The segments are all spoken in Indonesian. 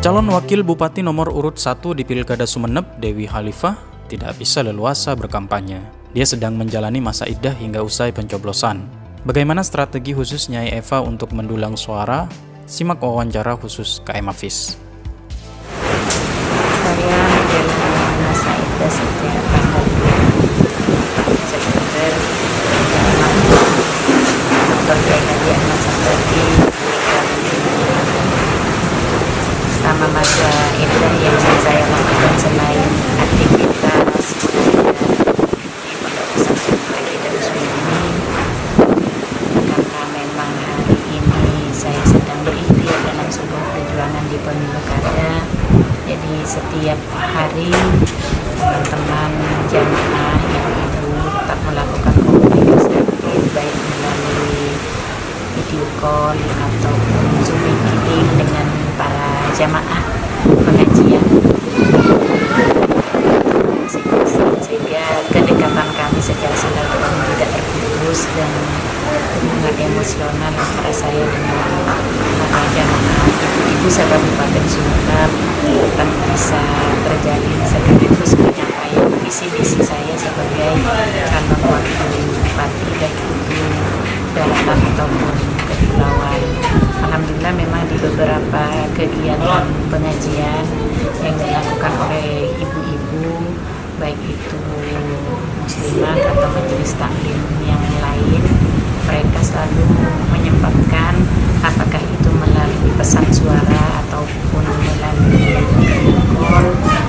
Calon Wakil Bupati nomor urut 1 di Pilkada Sumeneb, Dewi Khalifah, tidak bisa leluasa berkampanye. Dia sedang menjalani masa iddah hingga usai pencoblosan. Bagaimana strategi khusus Nyai Eva untuk mendulang suara? Simak wawancara khusus KM Hafiz. Saya menjalani masa iddah sejak tanggal 2 September berkaitan masa tadi. Selama masa iddah yang saya lakukan selain aktivitas di Pondok Pesantren Kita Usmi ini, karena memang hari ini saya sedang berikhtiar dalam sebuah perjuangan di pemilu kada. Jadi setiap hari teman-teman jamaah ibu-ibu tetap melakukan komunikasi aktif, baik melalui video call ataupun Zoom meeting dengan para jamaah pengajian, sehingga kedekatan kami secara silaturahmi tidak terputus dan hubungan emosional antara saya dengan para jamaah ibu-ibu se-Kabupaten Sumeneb tetap bisa terjalin, sekaligus menyampaikan visi misi saya sebagai calon wakil bupati baik itu daratan ataupun kepulauan. Alhamdulillah memang di beberapa kegiatan pengajian yang dilakukan oleh ibu-ibu baik itu muslimat atau majelis taklim yang lain, mereka selalu menyempatkan, apakah itu melalui pesan suara ataupun melalui call,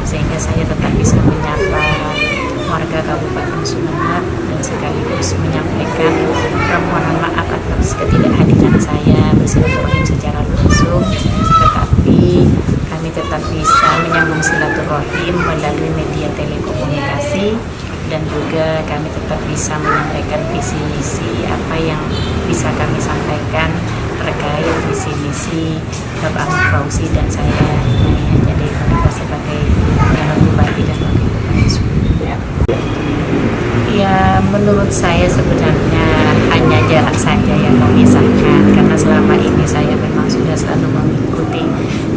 sehingga saya tetap bisa menyapa warga Kabupaten Sumeneb dan sekaligus menyampaikan permohonan maaf atas ketidakhadiran saya bersilaturahim secara langsung, tetapi kami tetap bisa menyambung silaturahim melalui media telekomunikasi, dan juga kami tetap bisa menyampaikan visi misi apa yang bisa kami sampaikan terkait visi misi Bapak Fauzi dan saya jadi sebagai calon bupati dan wakil bupati Sumeneb. Ya, menurut saya sebenarnya hanya jarak saja yang memisahkan, karena selama ini saya memang sudah selalu mengikuti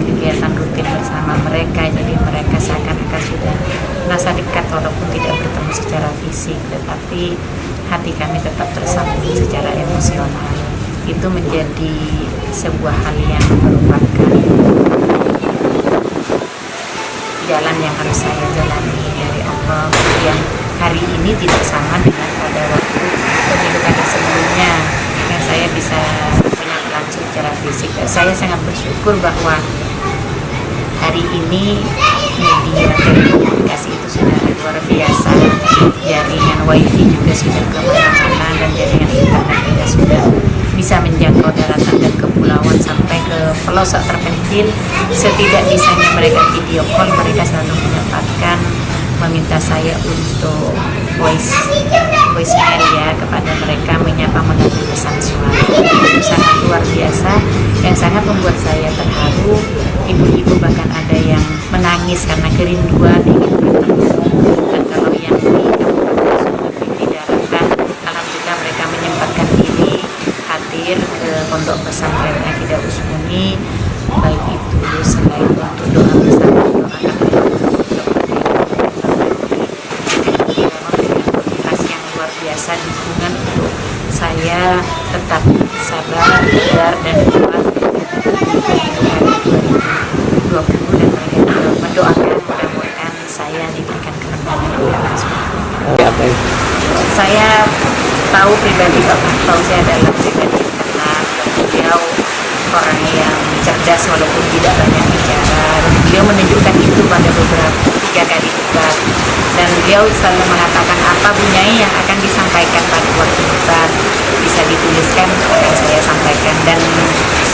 kegiatan rutin bersama mereka, jadi mereka seakan-akan sudah merasa dekat walaupun tidak bertemu secara fisik, tetapi hati kami tetap tersambung secara emosional. Itu menjadi sebuah hal yang merupakan jalan yang harus saya jalani dari Allah, yang hari ini tidak sama dengan pada waktu pemilu kada sebelumnya yang saya bisa menyapa langsung secara fisik. Saya sangat bersyukur bahwa hari ini media telekomunikasi itu sudah luar biasa, jaringan wifi juga sudah kemana-mana, dan jaringan internet juga sudah bisa menjangkau daratan dan kepulauan sampai ke pelosok terpencil. Setidak bisanya mereka video call, mereka selalu menyempatkan meminta saya untuk voicemail ya kepada mereka, menyapa melalui pesan suara. Itu sangat luar biasa, yang sangat membuat saya terharu. Ibu-ibu bahkan ada yang menangis karena kerinduan ingin bertemu. Dan kalau yang di Kabupaten Sumeneb di daratan, alhamdulillah mereka menyempatkan diri hadir ke Pondok Pesantren Kita Usmi, baik itu selain untuk doa bersama, doakan biasa dukungan untuk saya tetap sabar, tegar, dan kuat di 2020, dan mereka mendoakan mudah-mudahan saya diberikan kerendahan oleh Allah SWT. Saya tahu pribadi Bapak Fauzi adalah pribadi tenang, beliau orang yang cerdas walaupun tidak banyak bicara, dan beliau menunjukkan itu pada beberapa 3 kali debat, dan beliau selalu mengatakan apa Bunyai yang akan disampaikan pada waktu debat bisa dituliskan akan saya sampaikan. Dan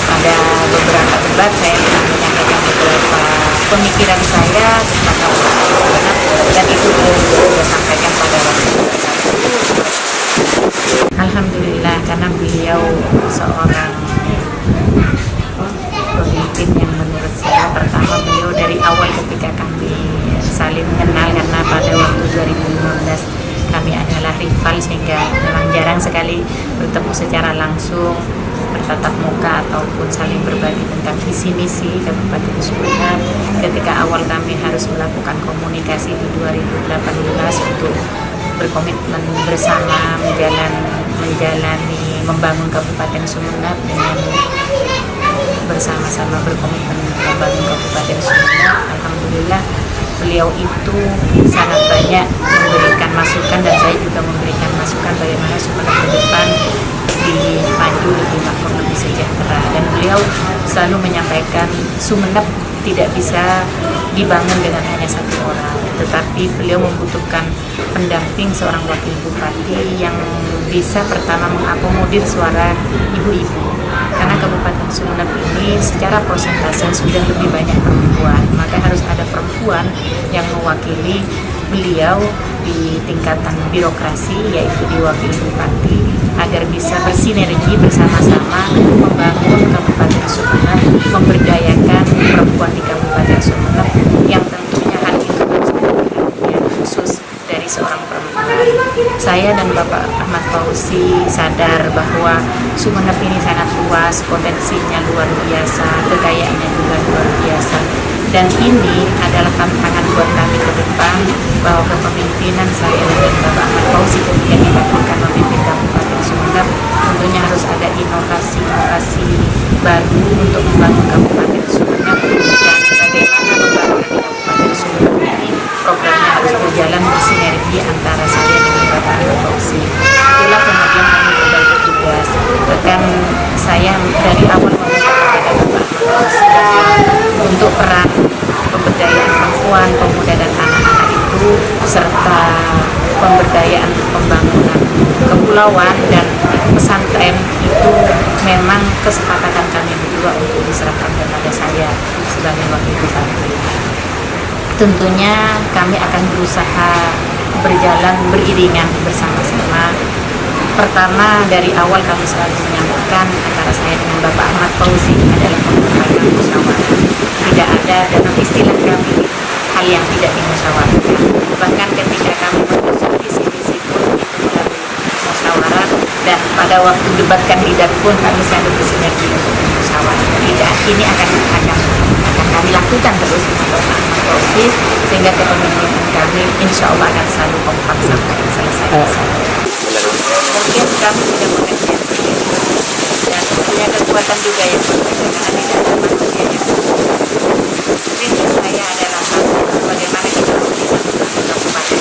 pada beberapa debat saya pernah menyampaikan beberapa pemikiran saya tentang dan itu beliau sampaikan pada waktu debat. Alhamdulillah, karena beliau seorang pemimpin yang menurut saya, pertama beliau dari awal ketika kami saling mengenal, karena pada waktu 2015 kami adalah rival sehingga memang jarang sekali bertemu secara langsung. bertatap muka ataupun saling berbagi tentang visi misi Kabupaten Sumeneb. Ketika awal kami harus melakukan komunikasi di 2018 untuk berkomitmen bersama menjalani membangun Kabupaten Sumeneb dengan bersama-sama berkomitmen membangun Kabupaten Sumeneb. Alhamdulillah beliau itu sangat banyak memberikan masukan dan saya juga memberikan masukan bagaimana Sumeneb ke depan lebih maju, lebih makmur, lebih sejahtera. Dan beliau selalu menyampaikan Sumeneb tidak bisa dibangun dengan hanya satu orang, tetapi beliau membutuhkan pendamping seorang wakil bupati yang bisa pertama mengakomodir suara ibu-ibu. Karena Kabupaten Sumeneb ini secara persentase sudah lebih banyak perempuan, maka harus ada perempuan yang mewakili beliau di tingkatan birokrasi, yaitu di wakil bupati, agar bisa bersinergi bersama-sama membangun Kabupaten Sumeneb, memberdayakan perempuan di Kabupaten Sumeneb, yang tentunya hal itu harus ada perhatian khusus dari seorang perempuan. Saya dan Bapak Ahmad Fauzi sadar bahwa Sumeneb ini sangat luas, potensinya luar biasa, kekayaannya juga luar biasa. Dan ini adalah tantangan buat kami ke depan, bahwa kepemimpinan saya dan Bapak Ahmad Fauzi ketika kita akan memimpin Kabupaten Sumeneb tentunya harus ada inovasi-inovasi baru untuk membangun Kabupaten Sumeneb, dan bagaimana pembangunan di Kabupaten Sumeneb ini programnya harus berjalan bersinergi antara saya dengan Bapak Ahmad Fauzi. Itulah kemudian kami berbagi tugas. Bahkan saya dari awal meminta kepada Bapak Ahmad Fauzi untuk peran pemberdayaan perempuan, pemuda dan anak-anak itu, serta pemberdayaan pembangunan kepulauan dan pesantren itu memang kesepakatan kami berdua untuk diserahkan kepada saya sebagai wakil bupati. Tentunya kami akan berusaha berjalan beriringan bersama-sama. Pertama, dari awal kami selalu menyampaikan antara saya dengan Bapak Ahmad Fauzi adalah pembukaan musyawarah. Tidak ada dalam istilah kami hal yang tidak dimusyawarahkan. Bahkan ketika kami menyusun visi-misi pun itu melalui musyawarah, dan pada waktu debat kandidat pun kami selalu bersinergi untuk musyawarah. Ini akan kami lakukan terus dengan Bapak Ahmad Fauzi, sehingga kepemimpinan kami insya Allah akan selalu kompak sampai selesai. Mungkin kami sudah mengerti dan punya kekuatan juga yang berbeda, karena tidak ada manusia yang prinsip saya adalah bagaimana kita bisa membangun kabupaten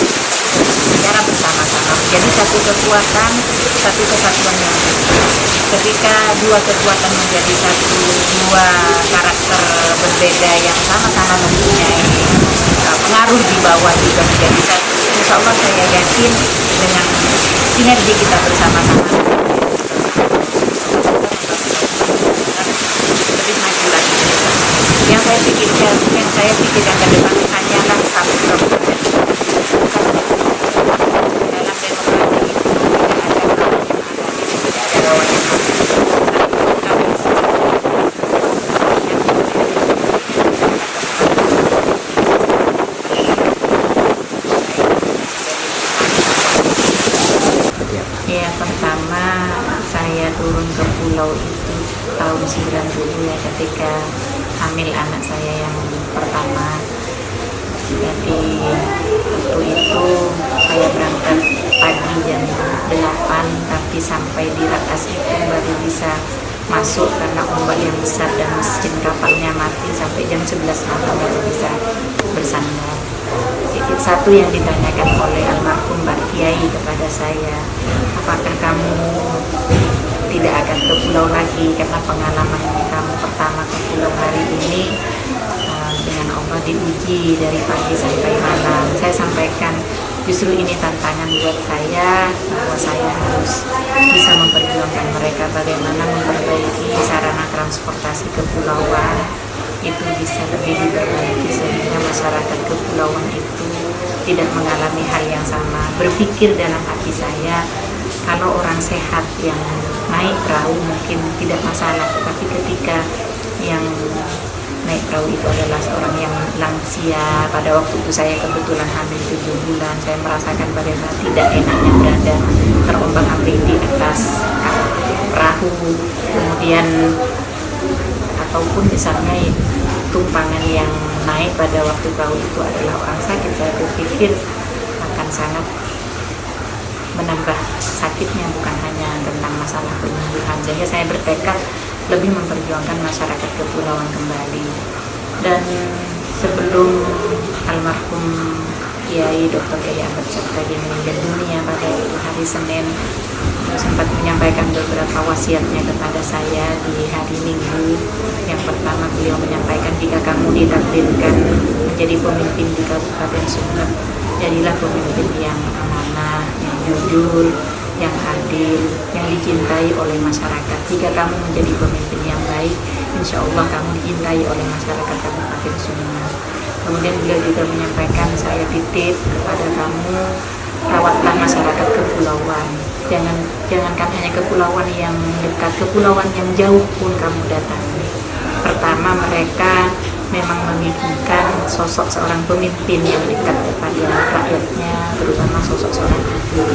secara bersama-sama menjadi satu kekuatan, satu kesatuan yang besar. Ketika dua kekuatan menjadi satu, dua karakter berbeda yang sama-sama mempunyai pengaruh di bawah juga menjadi satu, insya Allah saya yakin dengan sinergi kita bersama-sama lebih maju lagi. Yang saya pikirkan ke depan hanyalah satu kabupaten. Dalam demokrasi itu tidak ada lawan yang ya. Pertama saya turun ke pulau itu tahun 90 ya, ketika hamil anak saya yang pertama. Jadi waktu itu saya berangkat pagi jam 8, tapi sampai di Rakas itu baru bisa masuk karena ombak yang besar dan mesin kapalnya mati, sampai jam 11 malam baru bisa bersandar. Itu satu yang ditanyakan oleh almarhum Mbak Kiai kepada saya, apakah kamu tidak akan ke pulau lagi karena pengalaman kamu pertama ke pulau hari ini dengan Allah diuji dari pagi sampai malam. Saya sampaikan justru ini tantangan buat saya, bahwa saya harus bisa memperjuangkan mereka bagaimana memperbaiki sarana transportasi kepulauan itu bisa lebih diperbaiki sehingga masyarakat kepulauan itu tidak mengalami hal yang sama. Berpikir dalam hati saya, kalau orang sehat yang naik perahu mungkin tidak masalah, tetapi ketika yang naik perahu itu adalah seorang yang lansia. Pada waktu itu saya kebetulan hamil 7 bulan. Saya merasakan bagaimana tidak enaknya berada terombang-ambing di atas perahu. Kemudian ataupun misalnya tumpangan yang naik pada waktu perahu itu adalah orang sakit, saya berpikir akan sangat menambah sakitnya, bukan hanya tentang masalah penyembuhan. Sehingga saya bertekad lebih memperjuangkan masyarakat kepulauan kembali. Dan sebelum almarhum Kiai Dr. Kiai Ahmad Syarifudin meninggal dunia pada hari Senin, beliau sempat menyampaikan beberapa wasiatnya kepada saya di hari Minggu. Yang pertama, beliau menyampaikan, jika kamu ditakdirkan menjadi pemimpin di Kabupaten Sumeneb, jadilah pemimpin yang amanah, yang jujur, yang adil, yang dicintai oleh masyarakat. Jika kamu menjadi pemimpin yang baik, insya Allah kamu dicintai oleh masyarakat Kabupaten Sumeneb. Kemudian beliau juga menyampaikan, saya titip kepada kamu, rawatlah masyarakat kepulauan. Jangankan hanya kepulauan yang dekat, kepulauan yang jauh pun kamu datangi. Pertama, mereka memang menginginkan sosok seorang pemimpin yang dekat kepada rakyatnya, terutama sosok seorang ibu.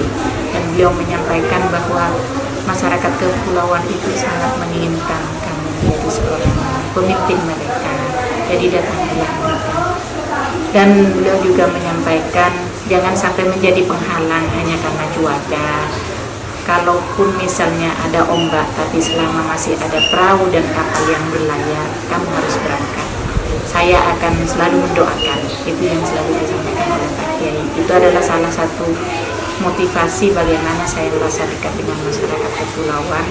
Dan beliau menyampaikan bahwa masyarakat kepulauan itu sangat menginginkan kamu menjadi seorang pemimpin mereka. Jadi datanglah mereka. Dan beliau juga menyampaikan, jangan sampai menjadi penghalang hanya karena cuaca. Kalaupun misalnya ada ombak, tapi selama masih ada perahu dan kapal yang berlayar, kamu harus berangkat. Saya akan selalu mendoakan. Itu yang selalu disampaikan oleh Pak Kiai. Itu adalah salah satu motivasi bagaimana saya merasa dekat dengan masyarakat kepulauan.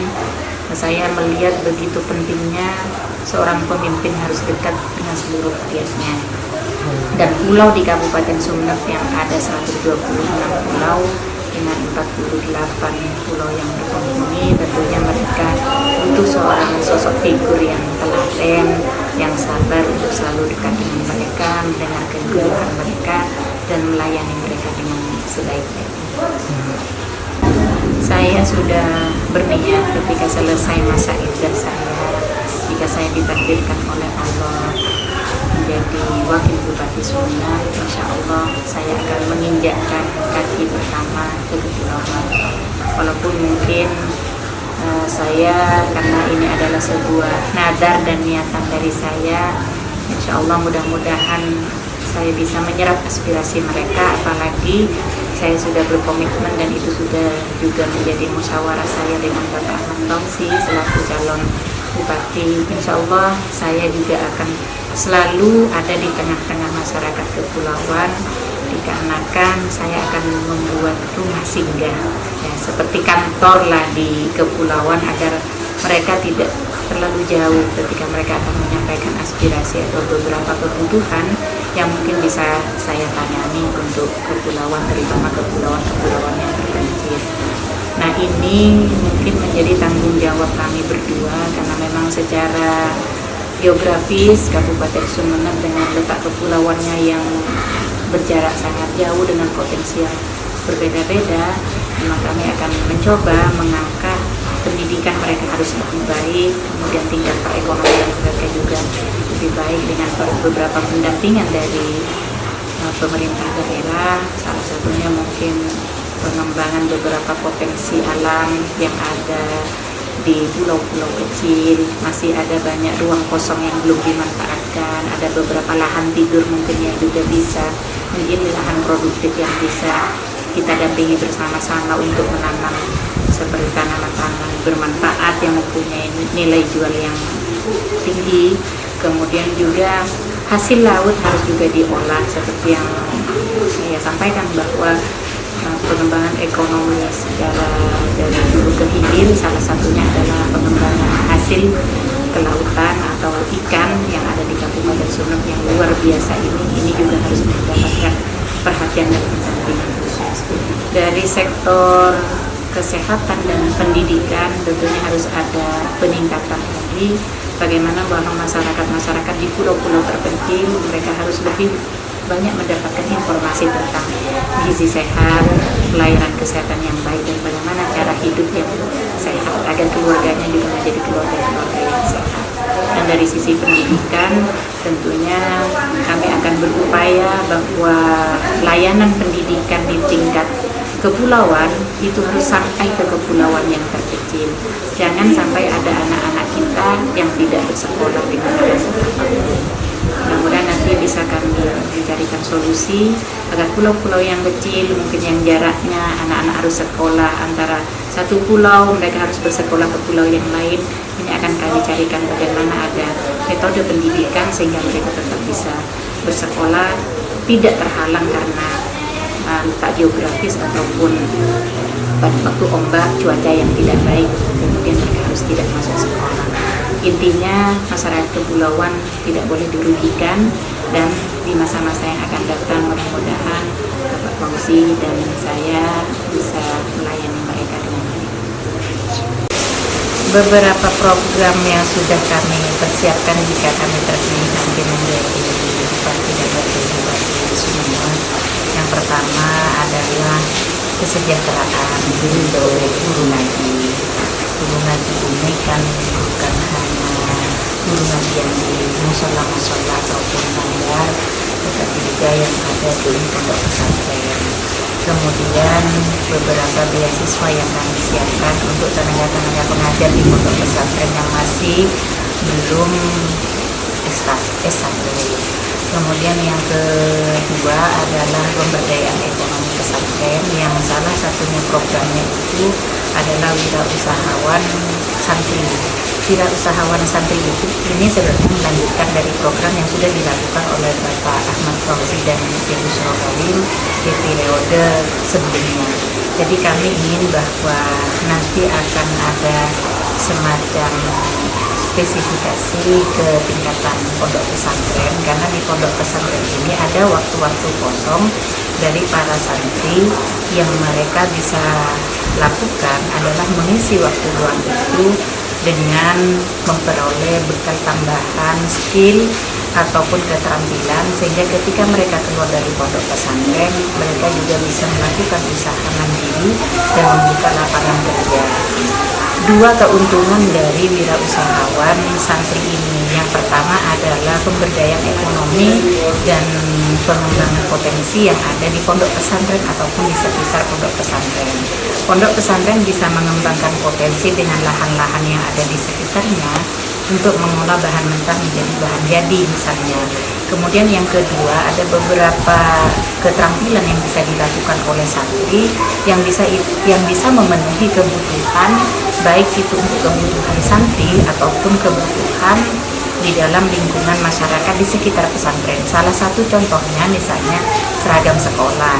Saya melihat begitu pentingnya seorang pemimpin harus dekat dengan seluruh rakyatnya. Dan pulau di Kabupaten Sumeneb yang ada 126 pulau dengan 48 pulau yang dipenghuni, tentunya mereka butuh seorang sosok figur yang telaten, yang sabar untuk selalu dekat dengan mereka, mendengarkan keluhan mereka, dan melayani mereka dengan sebaik-baiknya. Saya sudah berniat ketika selesai masa iddah saya, jika saya ditakdirkan oleh Allah menjadi wakil Bupati Sumeneb, insya Allah saya akan menginjakkan kaki pertama ke kepulauan. Walaupun mungkin saya, karena ini adalah sebuah nadar dan niatan dari saya, insya Allah mudah-mudahan saya bisa menyerap aspirasi mereka, apalagi saya sudah berkomitmen dan itu sudah juga menjadi musyawarah saya dengan Bapak Ahmad Tausi selaku calon Bupati. Insya Allah saya juga akan selalu ada di tengah-tengah masyarakat kepulauan, dikarenakan saya akan membuat rumah singgah, ya, seperti kantor lah di kepulauan, agar mereka tidak terlalu jauh ketika mereka akan menyampaikan aspirasi atau beberapa kebutuhan yang mungkin bisa saya tangani untuk kepulauan, terutama kepulauan yang terpencil. Nah, ini mungkin menjadi tanggung jawab kami berdua, karena memang secara geografis Kabupaten Sumeneb dengan letak kepulauannya yang berjarak sangat jauh dengan potensial berbeda-beda, memang kami akan mencoba mengangkat pendidikan mereka harus lebih baik, kemudian tingkat perekonomian mereka juga lebih baik dengan beberapa pendampingan dari pemerintah daerah. Salah satunya mungkin pengembangan beberapa potensi alam yang ada di pulau-pulau kecil. Masih ada banyak ruang kosong yang belum dimanfaatkan, ada beberapa lahan tidur mungkin yang juga bisa menjadi lahan produktif yang bisa kita dampingi bersama-sama untuk menanam seperti tanaman-tanaman bermanfaat yang mempunyai nilai jual yang tinggi. Kemudian juga hasil laut harus juga diolah, seperti yang saya sampaikan bahwa pengembangan ekonomi secara dari hulu ke hilir salah satunya adalah pengembangan hasil kelautan atau ikan yang ada di Kabupaten Sumeneb yang luar biasa ini juga harus mendapatkan perhatian dan pendampingan khusus. Dari sektor kesehatan dan pendidikan tentunya harus ada peningkatan lagi, bagaimana bahwa masyarakat di pulau-pulau terpencil mereka harus lebih banyak mendapatkan informasi tentang gizi sehat, pelayanan kesehatan yang baik, dan bagaimana cara hidup yang sehat agar keluarganya juga menjadi keluarga yang sehat. Dan dari sisi pendidikan tentunya kami akan berupaya bahwa layanan pendidikan di tingkat kepulauan itu harus sampai ke kepulauan yang terkecil. Jangan sampai ada anak-anak kita yang tidak bersekolah dengan alasan apapun. Mudah-mudahan nanti bisa kami mencarikan solusi agar pulau-pulau yang kecil, mungkin yang jaraknya anak-anak harus sekolah antara satu pulau, mereka harus bersekolah ke pulau yang lain. Ini akan kami carikan bagaimana ada metode pendidikan sehingga mereka tetap bisa bersekolah, tidak terhalang karena letak geografis ataupun pada waktu ombak, cuaca yang tidak baik, kemudian mereka harus tidak masuk sekolah. Intinya masyarakat kepulauan tidak boleh dirugikan, dan di masa-masa yang akan datang mudah-mudahan Bapak Fauzi dan saya bisa melayani mereka dengan baik. Beberapa program yang sudah kami persiapkan jika kami terpilih nanti menjadi Bupati dan Wakil Bupati Sumeneb. Yang pertama adalah kesejahteraan untuk guru ngaji. Guru ngaji ini kan bukan hanya guru ngaji yang di musola-musola ataupun mandar, tetapi juga yang ada di pondok pesantren. Kemudian beberapa beasiswa yang kami siapkan untuk tenaga-tenaga pengajar di pondok pesantren yang masih belum S1. Kemudian yang kedua adalah pemberdayaan ekonomi pesantren, yang salah satunya programnya itu adalah wirausahawan santri. Wirausahawan santri itu ini sebenarnya melanjutkan dari program yang sudah dilakukan oleh Bapak Ahmad Fauzi dan Ibu Surakalim di periode sebelumnya. Jadi kami ingin bahwa nanti akan ada semacam spesifikasi ke tingkatan pondok pesantren, karena di pondok pesantren ini ada waktu-waktu kosong dari para santri yang mereka bisa lakukan adalah mengisi waktu luang itu dengan memperoleh bekal tambahan skill ataupun keterampilan, sehingga ketika mereka keluar dari pondok pesantren mereka juga bisa melakukan usaha mandiri dan membuka lapangan kerja. Dua keuntungan dari wirausahawan santri ini. Yang pertama adalah pemberdayaan ekonomi dan pengembangan potensi yang ada di pondok pesantren ataupun di sekitar pondok pesantren. Pondok pesantren bisa mengembangkan potensi dengan lahan-lahan yang ada di sekitarnya untuk mengolah bahan mentah menjadi bahan jadi misalnya. Kemudian yang kedua, ada beberapa keterampilan yang bisa dilakukan oleh santri yang bisa memenuhi kebutuhan, baik itu untuk kebutuhan santri ataupun kebutuhan di dalam lingkungan masyarakat di sekitar pesantren. Salah satu contohnya misalnya seragam sekolah,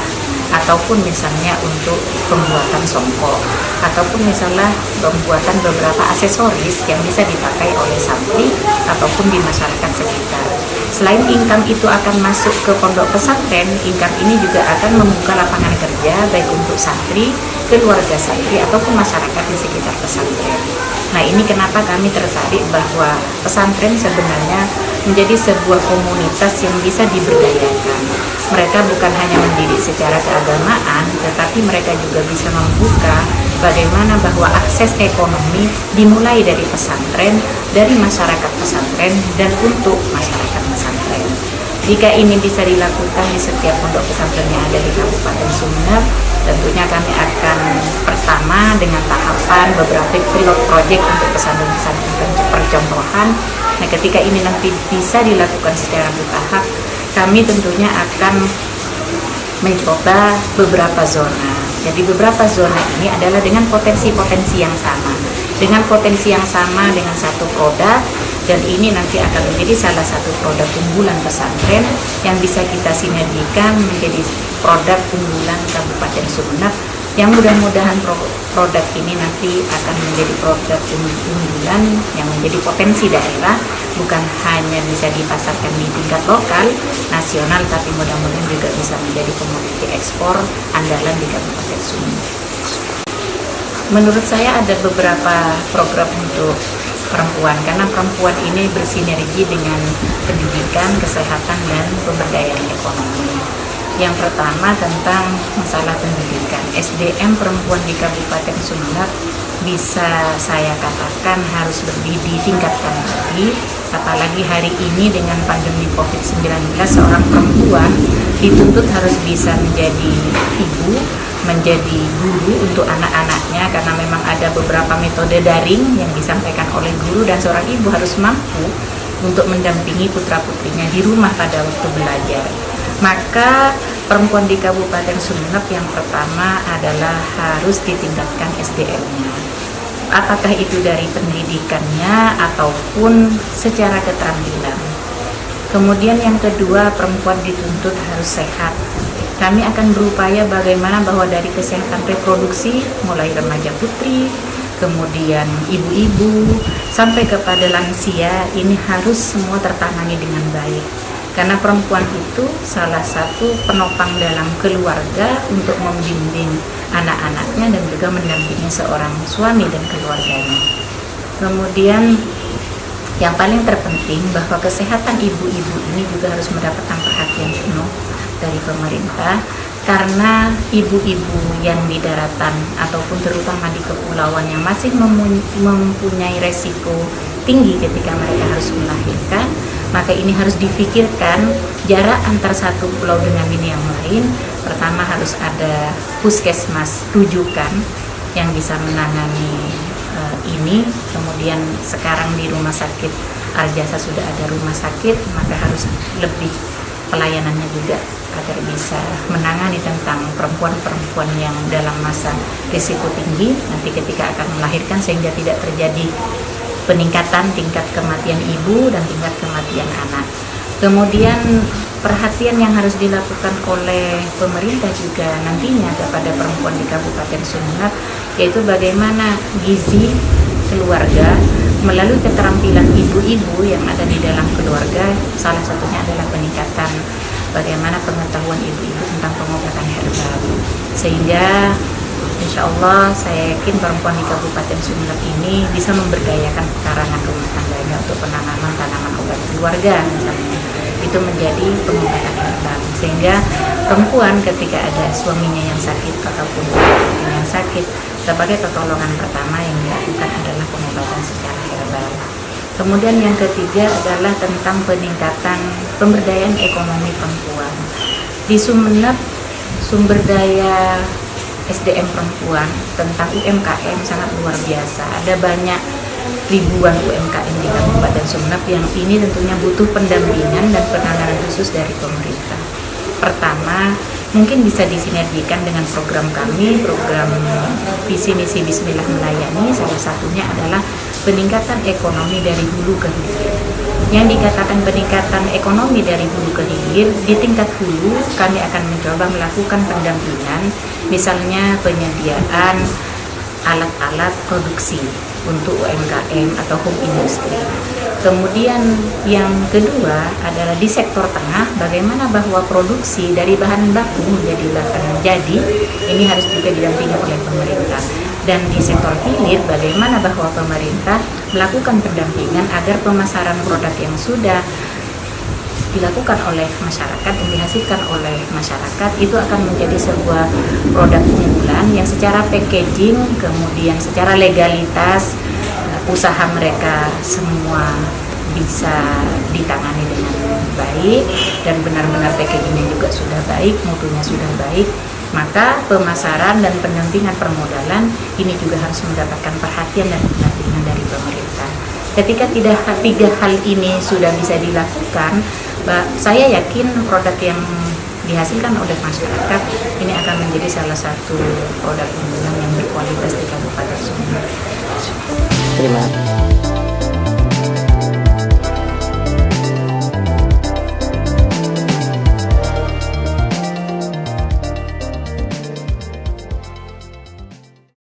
ataupun misalnya untuk pembuatan songkok, ataupun misalnya pembuatan beberapa aksesoris yang bisa dipakai oleh santri ataupun di masyarakat sekitar. Selain income itu akan masuk ke pondok pesantren, income ini juga akan membuka lapangan kerja baik untuk santri, keluarga santri ataupun masyarakat di sekitar pesantren. Nah, ini kenapa kami tertarik bahwa pesantren sebenarnya menjadi sebuah komunitas yang bisa diberdayakan. Mereka bukan hanya mendidik secara keagamaan, tetapi mereka juga bisa membuka bagaimana bahwa akses ekonomi dimulai dari pesantren, dari masyarakat pesantren, dan untuk masyarakat pesantren. Jika ini bisa dilakukan di setiap pondok pesantren yang ada di Kabupaten Sumeneb, tentunya kami akan pertama dengan tahapan beberapa pilot project untuk pesantren-pesantren percontohan. Nah, ketika ini nanti bisa dilakukan secara bertahap, kami tentunya akan mencoba beberapa zona. Jadi beberapa zona ini adalah dengan potensi-potensi yang sama. Dengan potensi yang sama dengan satu produk, dan ini nanti akan menjadi salah satu produk unggulan pesantren yang bisa kita sinergikan menjadi produk unggulan Kabupaten Sumeneb, yang mudah-mudahan produk ini nanti akan menjadi produk unggulan yang menjadi potensi daerah, bukan hanya bisa dipasarkan di tingkat lokal, nasional, tapi mudah-mudahan juga bisa menjadi komoditi ekspor andalan di Kabupaten Sumeneb. Menurut saya ada beberapa program untuk perempuan, karena perempuan ini bersinergi dengan pendidikan, kesehatan, dan pemberdayaan ekonomi. Yang pertama tentang masalah pendidikan. SDM perempuan di Kabupaten Sumeneb bisa saya katakan harus lebih ditingkatkan lagi, apalagi hari ini dengan pandemi COVID-19 seorang perempuan dituntut harus bisa menjadi ibu, menjadi guru untuk anak-anaknya, karena memang ada beberapa metode daring yang disampaikan oleh guru, dan seorang ibu harus mampu untuk mendampingi putra-putrinya di rumah pada waktu belajar. Maka perempuan di Kabupaten Sumeneb yang pertama adalah harus ditingkatkan SDM-nya. Apakah itu dari pendidikannya ataupun secara keterampilan. Kemudian yang kedua, perempuan dituntut harus sehat. Kami akan berupaya bagaimana bahwa dari kesehatan reproduksi, mulai remaja putri, kemudian ibu-ibu, sampai kepada lansia, ini harus semua tertangani dengan baik. Karena perempuan itu salah satu penopang dalam keluarga untuk membimbing anak-anaknya dan juga mendampingi seorang suami dan keluarganya. Kemudian yang paling terpenting bahwa kesehatan ibu-ibu ini juga harus mendapatkan perhatian penuh dari pemerintah, karena ibu-ibu yang di daratan ataupun terutama di kepulauan yang masih mempunyai resiko tinggi ketika mereka harus melahirkan, maka ini harus difikirkan jarak antar satu pulau dengan ini yang lain. Pertama harus ada puskesmas rujukan yang bisa menangani ini. Kemudian sekarang di rumah sakit Arjasa sudah ada rumah sakit, maka harus lebih pelayanannya juga agar bisa menangani tentang perempuan-perempuan yang dalam masa risiko tinggi nanti ketika akan melahirkan, sehingga tidak terjadi peningkatan tingkat kematian ibu dan tingkat kematian anak. Kemudian perhatian yang harus dilakukan oleh pemerintah juga nantinya kepada perempuan di Kabupaten Sumeneb, yaitu bagaimana gizi keluarga melalui keterampilan ibu-ibu yang ada di dalam keluarga. Salah satunya adalah peningkatan bagaimana pengetahuan ibu-ibu tentang pengobatan herbal, sehingga insya Allah saya yakin perempuan di Kabupaten Sumeneb ini bisa memberdayakan pekarangan rumah tangganya untuk penanaman tanaman obat keluarga misalnya. Itu menjadi pengobatan herbal, sehingga perempuan ketika ada suaminya yang sakit ataupun yang sakit, sebagai pertolongan pertama yang dilakukan adalah pengobatan secara herbal. Kemudian yang ketiga adalah tentang peningkatan pemberdayaan ekonomi perempuan. Di Sumeneb sumber daya SDM perempuan tentang UMKM sangat luar biasa. Ada banyak ribuan UMKM di Kabupaten Sumeneb yang ini tentunya butuh pendampingan dan penanganan khusus dari pemerintah. Pertama, mungkin bisa disinergikan dengan program kami, program visi misi Bismillah Melayani. Salah satunya adalah peningkatan ekonomi dari hulu ke hilir. Yang dikatakan peningkatan ekonomi dari hulu ke hilir, di tingkat hulu kami akan mencoba melakukan pendampingan, misalnya penyediaan alat-alat produksi untuk UMKM atau home industry. Kemudian yang kedua adalah di sektor tengah, bagaimana bahwa produksi dari bahan baku menjadi bahan jadi ini harus juga didampingi oleh pemerintah. Dan di sektor hilir, bagaimana bahwa pemerintah melakukan pendampingan agar pemasaran produk yang sudah dilakukan oleh masyarakat, yang dihasilkan oleh masyarakat, itu akan menjadi sebuah produk unggulan yang secara packaging, kemudian secara legalitas, usaha mereka semua bisa ditangani dengan baik dan benar-benar packagingnya juga sudah baik, mutunya sudah baik. Maka pemasaran dan pendampingan permodalan ini juga harus mendapatkan perhatian dan pendampingan dari pemerintah. Ketika tiga hal ini sudah bisa dilakukan, saya yakin produk yang dihasilkan oleh masyarakat ini akan menjadi salah satu produk unggulan yang berkualitas di Kabupaten Sumeneb. Terima kasih.